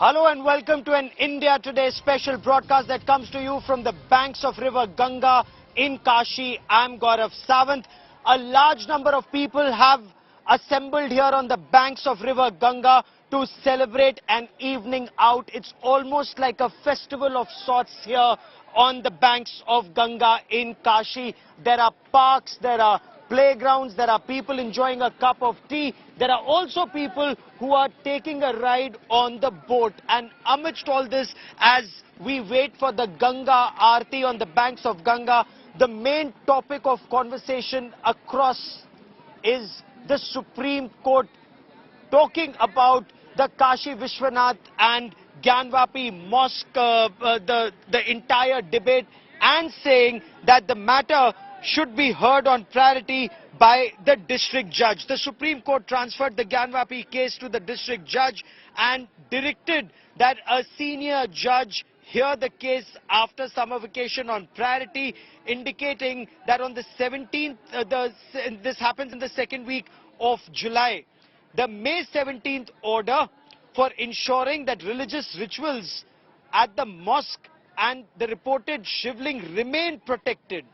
Hello and welcome to an India Today special broadcast that comes to you from the banks of river Ganga in Kashi. I'm Gaurav Sawant. A large number of people have assembled here on the banks of river Ganga to celebrate an evening out. It's almost like a festival of sorts here on the banks of Ganga in Kashi. There are parks, there are playgrounds, there are people enjoying a cup of tea. There are also people who are taking a ride on the boat. And amidst all this, as we wait for the Ganga Aarti on the banks of Ganga, the main topic of conversation across is the Supreme Court talking about the Kashi Vishwanath and Gyanvapi Mosque, the entire debate, and saying that the matter should be heard on priority by the district judge. The Supreme Court transferred the Gyanvapi case to the district judge and directed that a senior judge hear the case after summer vacation on priority, indicating that on the 17th, this happens in the second week of July. The May 17th order for ensuring that religious rituals at the mosque and the reported Shivling remain protected.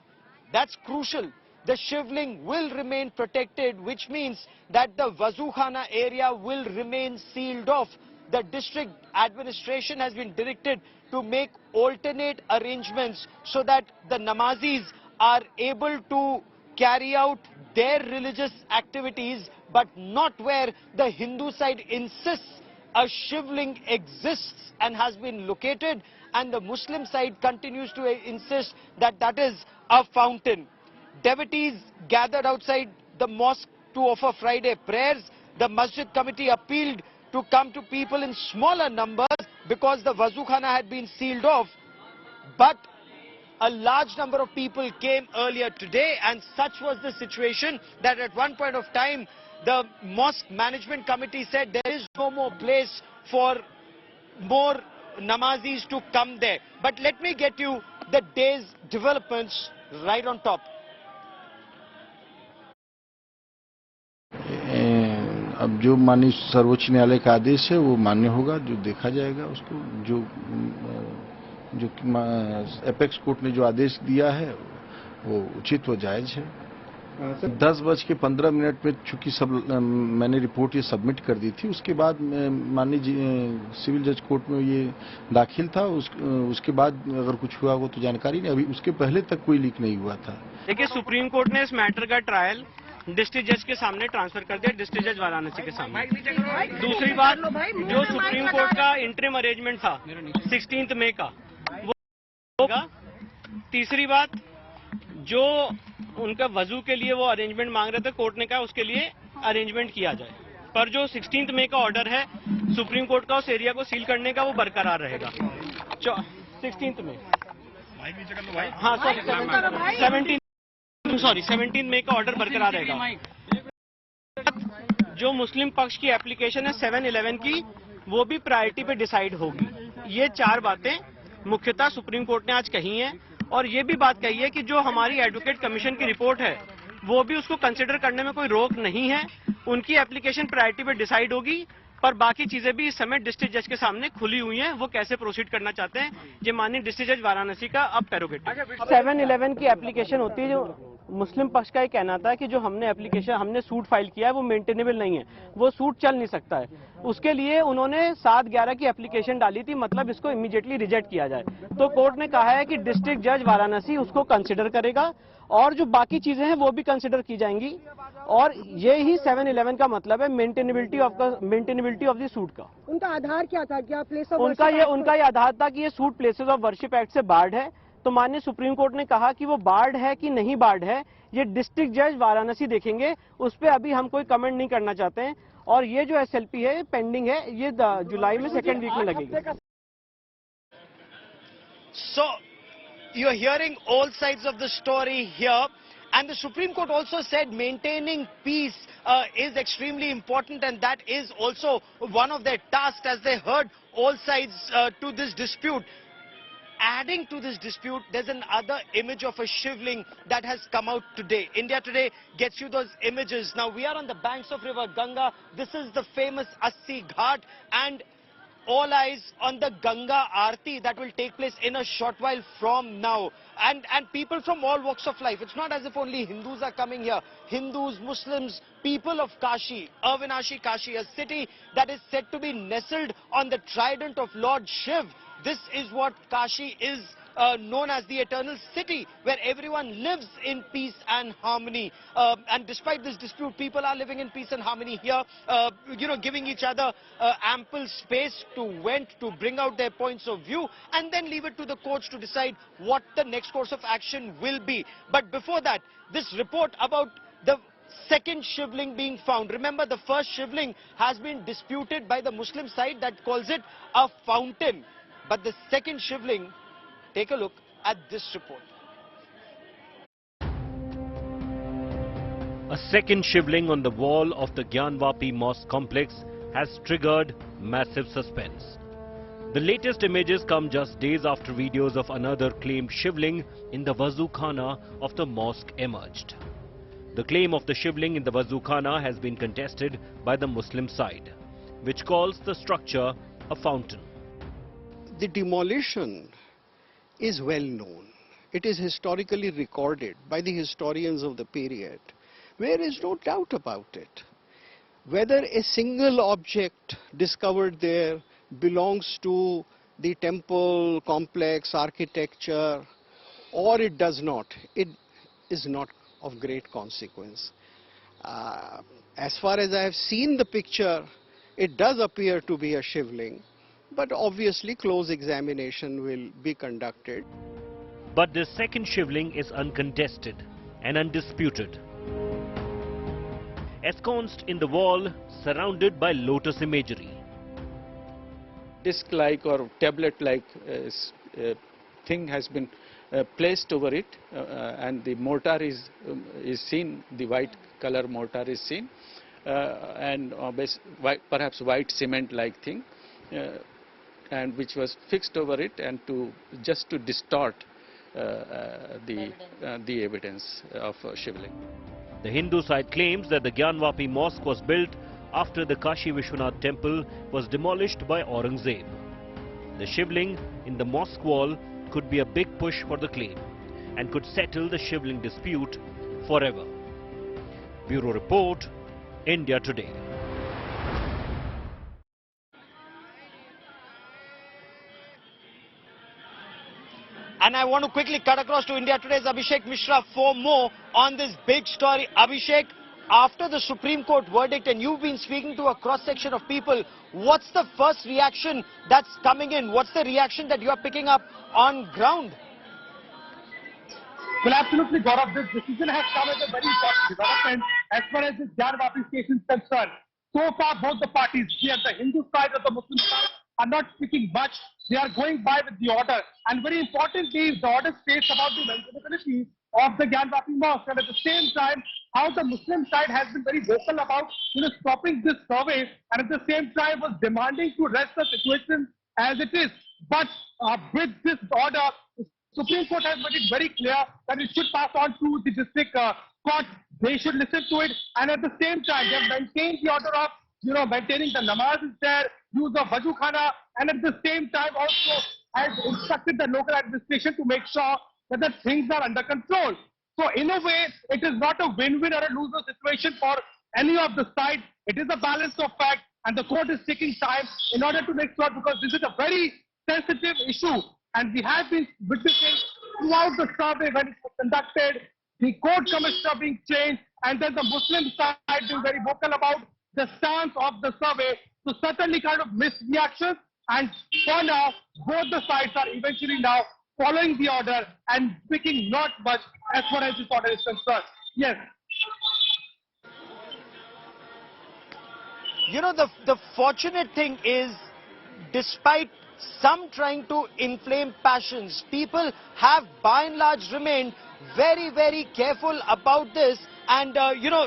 That's crucial. The Shivling will remain protected, which means that the wazu khana area will remain sealed off. The district administration has been directed to make alternate arrangements so that the namazis are able to carry out their religious activities, but not where the Hindu side insists a Shivling exists and has been located, and the Muslim side continues to insist that that is a fountain. Devotees gathered outside the mosque to offer Friday prayers. The masjid committee appealed to come to people in smaller numbers because the wazu khana had been sealed off. But a large number of people came earlier today, and such was the situation that at one point of time the mosque management committee said there is no more place for more namazis to come there. But let me get you the day's developments right on top. अब जो माननीय सर्वोच्च न्यायालय का आदेश है वो मान्य होगा, जो देखा जाएगा उसको, जो एपेक्स कोर्ट ने जो आदेश दिया है वो उचित व जायज है। 10:15 में चूंकि सब मैंने रिपोर्ट ये सबमिट कर दी थी, उसके बाद माननीय सिविल जज कोर्ट में ये दाखिल था। उसके बाद अगर कुछ हुआ हो तो जानकारी नहीं, अभी उसके पहले तक कोई लीक नहीं हुआ था। देखिए, सुप्रीम कोर्ट ने इस मैटर का ट्रायल डिस्ट्रिक्ट जज के सामने ट्रांसफर कर दिया, डिस्ट्रिक्ट जज वाराणसी के सामने। दूसरी बात, जो सुप्रीम कोर्ट का इंटरिम अरेंजमेंट था 16 मई का, वो होगा। तीसरी बात, जो उनका वजू के लिए वो अरेंजमेंट मांग रहे थे, कोर्ट ने कहा उसके लिए अरेंजमेंट किया जाए। पर जो 16 मई का ऑर्डर है सुप्रीम कोर्ट का उस एरिया को सील करने का, वो बरकरार रहेगा। 16 मई, हाँ सॉरी 17 मई का ऑर्डर बरकरार रहेगा। जो मुस्लिम पक्ष की एप्लीकेशन है 7/11 की, वो भी प्रायोरिटी पे डिसाइड होगी। ये चार बातें मुख्यतः सुप्रीम कोर्ट ने आज कही हैं, और ये भी बात कही है कि जो हमारी एडवोकेट कमीशन की रिपोर्ट है वो भी उसको कंसिडर करने में कोई रोक नहीं है। उनकी एप्लीकेशन प्रायोरिटी पे डिसाइड होगी, पर बाकी चीजें भी इस समय डिस्ट्रिक्ट जज के सामने खुली हुई हैं, वो कैसे प्रोसीड करना चाहते हैं ये माननीय डिस्ट्रिक्ट जज वाराणसी का अब प्रेरोगेटिव। 7/11 की एप्लीकेशन होती है, जो मुस्लिम पक्ष का ये कहना था कि जो हमने सूट फाइल किया है वो मेंटेनेबल नहीं है, वो सूट चल नहीं सकता है। उसके लिए उन्होंने 7/11 की एप्लीकेशन डाली थी, मतलब इसको इमीडिएटली रिजेक्ट किया जाए। तो कोर्ट ने कहा है कि डिस्ट्रिक्ट जज वाराणसी उसको कंसिडर करेगा, और जो बाकी चीजें हैं वो भी कंसिडर की जाएंगी, और ये ही 7/11 का मतलब है मेंटेनेबिलिटी ऑफ द सूट का। उनका आधार क्या था? क्या प्लेस ऑफ उनका ये आधार था कि ये suit places of worship act से बार्ड है। तो माननीय सुप्रीम कोर्ट ने कहा कि वो बार्ड है कि नहीं बार्ड है, ये डिस्ट्रिक्ट जज वाराणसी देखेंगे, उस पर अभी हम कोई कमेंट नहीं करना चाहते हैं। और ये जो SLP है पेंडिंग है, ये जुलाई में सेकेंड वीक में लगेगी। So, you're hearing all sides of the story here, and the Supreme Court also said maintaining peace is extremely important, and that is also one of their tasks, as they heard all sides to this dispute. Adding to this dispute, there's another image of a Shivling that has come out today. India Today gets you those images. Now, we are on the banks of river Ganga. This is the famous Assi Ghat, and all eyes on the Ganga Aarti that will take place in a short while from now. And people from all walks of life. It's not as if only Hindus are coming here. Hindus, Muslims, people of Kashi, Varanasi, Kashi, a city that is said to be nestled on the trident of Lord Shiv. This is what Kashi is known as, the eternal city where everyone lives in peace and harmony. And despite this dispute, people are living in peace and harmony here, giving each other ample space to vent, to bring out their points of view, and then leave it to the courts to decide what the next course of action will be. But before that, this report about the second Shivling being found. Remember, the first Shivling has been disputed by the Muslim side that calls it a fountain. But the second Shivling, take a look at this report. A second Shivling on the wall of the Gyanvapi Mosque complex has triggered massive suspense. The latest images come just days after videos of another claimed Shivling in the wazu khana of the mosque emerged. The claim of the Shivling in the wazu khana has been contested by the Muslim side, which calls the structure a fountain. The demolition is well known. It is historically recorded by the historians of the period. There is no doubt about it. Whether a single object discovered there belongs to the temple complex architecture or it does not, it is not of great consequence. As far as I have seen the picture, it does appear to be a Shivling. But obviously close examination will be conducted. But the second Shivling is uncontested and undisputed. Ensconced in the wall, surrounded by lotus imagery. Disc-like or tablet-like thing has been placed over it, and the mortar is seen, the white color mortar is seen, and perhaps white cement-like thing. And which was fixed over it, and just to distort the evidence of Shivling. The Hindu side claims that the Gyanvapi Mosque was built after the Kashi Vishwanath temple was demolished by Aurangzeb. The Shivling in the mosque wall could be a big push for the claim and could settle the Shivling dispute forever. Bureau Report, India Today. And I want to quickly cut across to India Today's Abhishek Mishra for more on this big story. Abhishek, after the Supreme Court verdict, and you've been speaking to a cross-section of people, what's the first reaction that's coming in? What's the reaction that you are picking up on ground? Well, absolutely, Gaurav. This decision has come as a very important development as far as this Gyanvapi case is concerned. So far, both the parties, be it the Hindu side or the Muslim side, are not speaking much. They are going by with the order. And very importantly, the order states about the maintainability of the Gyanvapi Mosque. And at the same time, how the Muslim side has been very vocal about stopping this survey, and at the same time was demanding to rest the situation as it is. But with this order, the Supreme Court has made it very clear that it should pass on to the district court. They should listen to it, and at the same time, they have maintained the order of maintaining the Namaz is there, use of wazu khana, and at the same time also has instructed the local administration to make sure that the things are under control. So in a way, it is not a win-win or a loser situation for any of the sides. It is a balance of fact, and the court is taking time in order to make sure, because this is a very sensitive issue, and we have been witnessing throughout the survey when it was conducted, the court commissioner being changed, and then the Muslim side being very vocal about the stance of the survey. So certainly kind of missed reactions, and for now, both the sides are eventually now following the order and speaking not much as far as this order is concerned. Yes. The fortunate thing is, despite some trying to inflame passions, people have by and large remained very, very careful about this. And,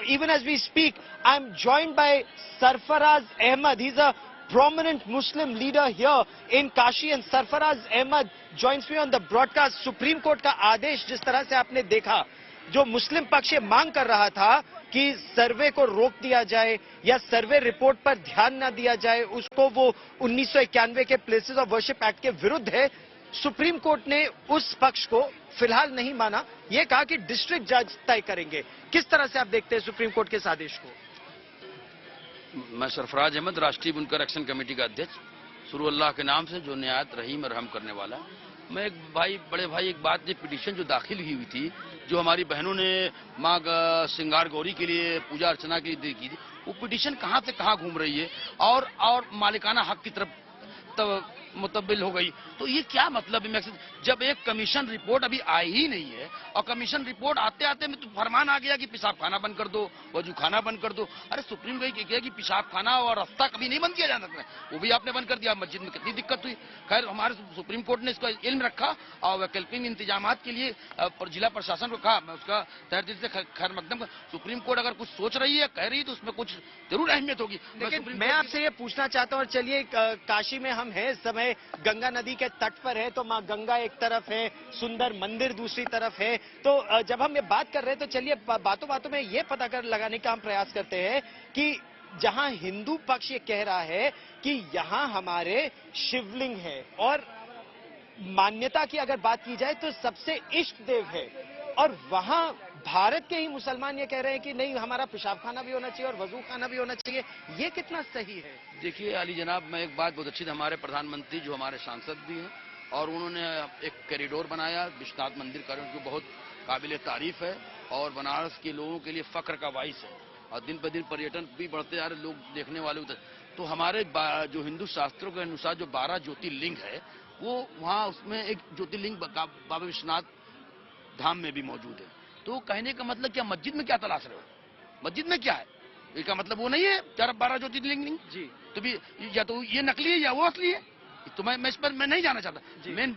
even as we speak, I'm joined by Sarfaraz Ahmed. He's a prominent Muslim leader here in Kashi, and Sarfaraz Ahmed joins me on the broadcast. Supreme Court का आदेश जिस तरह से आपने देखा, जो मुस्लिम पक्ष ये मांग कर रहा था कि सर्वे को रोक दिया जाए या सर्वे रिपोर्ट पर ध्यान ना दिया जाए, उसको वो 1991 के प्लेसेस ऑफ वर्शिप एक्ट के विरुद्ध है। सुप्रीम कोर्ट ने उस पक्ष को फिलहाल नहीं माना, यह कहा कि डिस्ट्रिक्ट जज तय करेंगे। किस तरह से आप देखते हैं सुप्रीम कोर्ट के इस आदेश को? मैं सरफराज अहमद, राष्ट्रीय बुनकर एक्शन कमेटी का अध्यक्ष, शुरू अल्लाह के नाम से जो निहायत रहीम और रहम करने वाला। मैं एक बड़े भाई एक बात, ये पिटीशन जो दाखिल हुई थी, जो हमारी बहनों ने माँ श्रृंगार गौरी के लिए पूजा अर्चना के लिए की थी, वो पिटीशन कहाँ से कहाँ घूम रही है और मालिकाना हक की तरफ मुतब्बिल हो गई। तो ये क्या मतलब है? जब एक कमीशन रिपोर्ट अभी आई ही नहीं है और कमीशन रिपोर्ट आते आते में तो फरमान आ गया कि पेशाब खाना बंद कर दो, वजू खाना बंद कर दो। अरे सुप्रीम कोर्ट क्या कि पेशाब खाना और रास्ता कभी नहीं बंद किया जा सकता, वो भी आपने बंद कर दिया। मस्जिद में कितनी दिक्कत हुई। खैर हमारे सुप्रीम कोर्ट ने इसका इल्म रखा और वैकल्पिक इंतजाम के लिए जिला प्रशासन को कहा। मैं उसका तहे दिल से खैर मकदम। सुप्रीम कोर्ट अगर कुछ सोच रही है, कह रही है, तो उसमें कुछ जरूर अहमियत होगी। लेकिन मैं आपसे ये पूछना चाहता हूँ, और चलिए काशी में हम हैं इस समय, गंगा नदी के तट पर है, तो माँ गंगा एक तरफ है, सुंदर मंदिर दूसरी तरफ है। तो जब हम ये बात कर रहे हैं तो चलिए बातों बातों में ये पता कर लगाने का हम प्रयास करते हैं कि जहां हिंदू पक्ष ये कह रहा है कि यहां हमारे शिवलिंग है और मान्यता की अगर बात की जाए तो सबसे इष्ट देव है, और वहां भारत के ही मुसलमान ये कह रहे हैं कि नहीं, हमारा पेशाब खाना भी होना चाहिए और वजू खाना भी होना चाहिए। ये कितना सही है? देखिए अली जनाब, मैं एक बात बहुत अच्छी थी, हमारे प्रधानमंत्री जो हमारे सांसद भी हैं और उन्होंने एक कॉरिडोर बनाया विश्वनाथ मंदिर का, जो बहुत काबिल तारीफ है और बनारस के लोगों के लिए फख्र का बाइस है, और दिन पर दिन पर्यटन भी बढ़ते जा रहे, लोग देखने वाले उधर। तो हमारे जो हिंदू शास्त्रों के अनुसार जो 12 ज्योतिर्लिंग है, वो वहाँ उसमें एक ज्योतिर्लिंग बाबा विश्वनाथ धाम में भी मौजूद है। तो कहने का मतलब क्या, मस्जिद में क्या तलाश रहे हो? मस्जिद में क्या है? इसका मतलब वो नहीं है 12 ज्योतिर्लिंग जी, तो भी या तो ये नकली है या वो असली है। तो मैं इस पर मैं नहीं जाना चाहता। मेन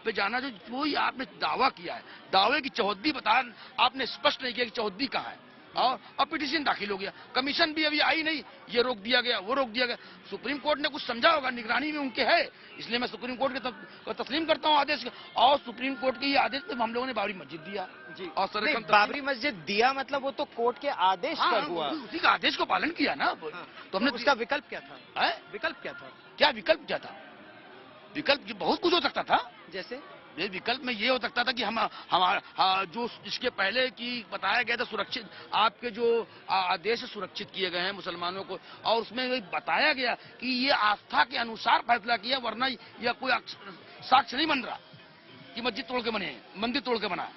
पे जाना जो वो आपने दावा किया है, दावे की चौहद्दी बता, आपने स्पष्ट नहीं किया कि चौहद्दी कहाँ है। और पिटीशन दाखिल हो गया, कमीशन भी अभी आई नहीं, ये रोक दिया गया, वो रोक दिया गया। सुप्रीम कोर्ट ने कुछ समझा होगा, निगरानी में उनके है, इसलिए मैं सुप्रीम कोर्ट के तस्लीम करता हूँ आदेश। और सुप्रीम कोर्ट के ये आदेश पे हम लोगों ने बाबरी मस्जिद दिया जी। और बाबरी मस्जिद दिया मतलब वो तो कोर्ट के आदेश पर हुआ, उसी का आदेश को पालन किया ना। तो हमने उसका विकल्प क्या था? विकल्प क्या था? क्या विकल्प क्या था? विकल्प बहुत कुछ हो सकता था। जैसे ये विकल्प में ये हो सकता था कि हमारा जो इसके पहले की बताया गया था सुरक्षित, आपके जो आदेश सुरक्षित किए गए हैं मुसलमानों को, और उसमें बताया गया कि ये आस्था के अनुसार फैसला किया, वरना यह कोई साक्ष्य नहीं बन रहा कि मस्जिद तोड़ के बने, मंदिर तोड़ के बना।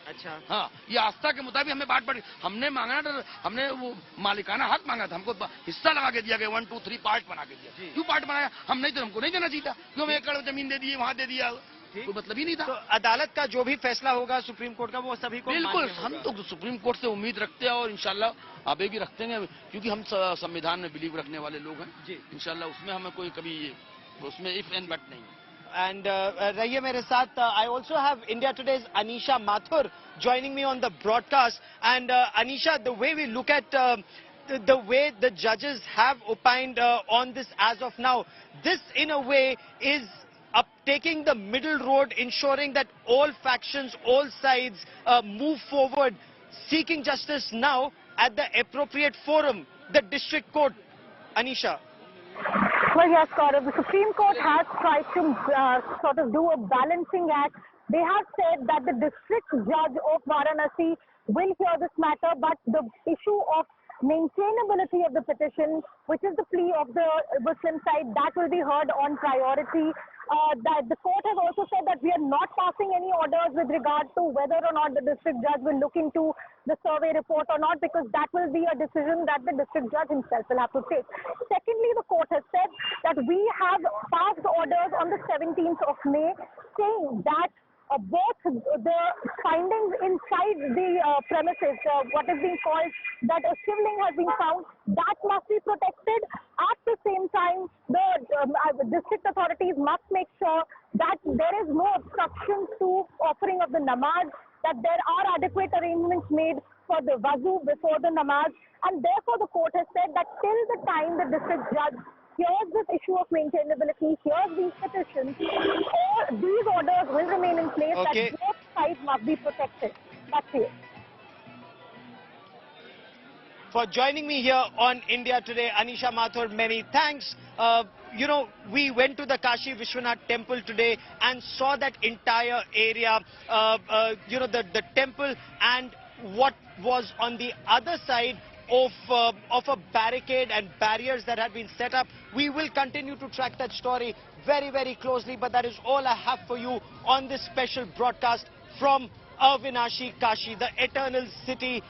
अच्छा, हाँ, ये आस्था के मुताबिक हमें बांट पड़ी। हमने मांगा था, हमने वो मालिकाना हक मांगा था, हमको हिस्सा लगा के दिया गया, 1, 2, 3 पार्ट बना के दिया। क्यों पार्ट बनाया? हम नहीं तो हमको नहीं देना चाहिए था। क्यों हमें एकड़ जमीन दे दी, वहां दे दिया, तो मतलब ही नहीं था। तो अदालत का जो भी फैसला होगा सुप्रीम कोर्ट का, वो सभी को बिल्कुल, हम तो सुप्रीम कोर्ट से उम्मीद रखते हैं और इंशाल्लाह आगे भी रखते हैं, क्योंकि हम संविधान में बिलीव रखने वाले लोग हैं जी। इंशाल्लाह उसमें हमें कोई कभी उसमें इफ एंड बट नहीं। And रहिए मेरे साथ, I also have India Today's Anisha Mathur joining me on the broadcast. And Anisha, the way we look at the way the judges have opined on this as of now, this in a way is taking the middle road, ensuring that all factions, all sides move forward, seeking justice now at the appropriate forum, the district court. Anisha. Well, yes, Gaurav, the Supreme Court has tried to sort of do a balancing act. They have said that the district judge of Varanasi will hear this matter, but the issue of maintainability of the petition, which is the plea of the Muslim side, that will be heard on priority. That the court has also said that we are not passing any orders with regard to whether or not the district judge will look into the survey report or not, because that will be a decision that the district judge himself will have to take. Secondly, the court has said that we have passed orders on the 17th of May saying that both the findings inside the premises, what is being called that a shivling has been found, that must be protected. At the same time, the district authorities must make sure that there is no obstruction to offering of the namaz, that there are adequate arrangements made for the wazu before the namaz, and therefore the court has said that till the time the district judge here's this issue of maintainability, here's these petitions, or these orders will remain in place, that both sides must be protected. That's it. for joining me here on India Today. Anisha Mathur, many thanks. You know, we went to the Kashi Vishwanath temple today and saw that entire area, you know, the temple and what was on the other side of a barricade and barriers that had been set up. We will continue to track that story very, very closely, but that is all I have for you on this special broadcast from Avinashi, Kashi, the eternal city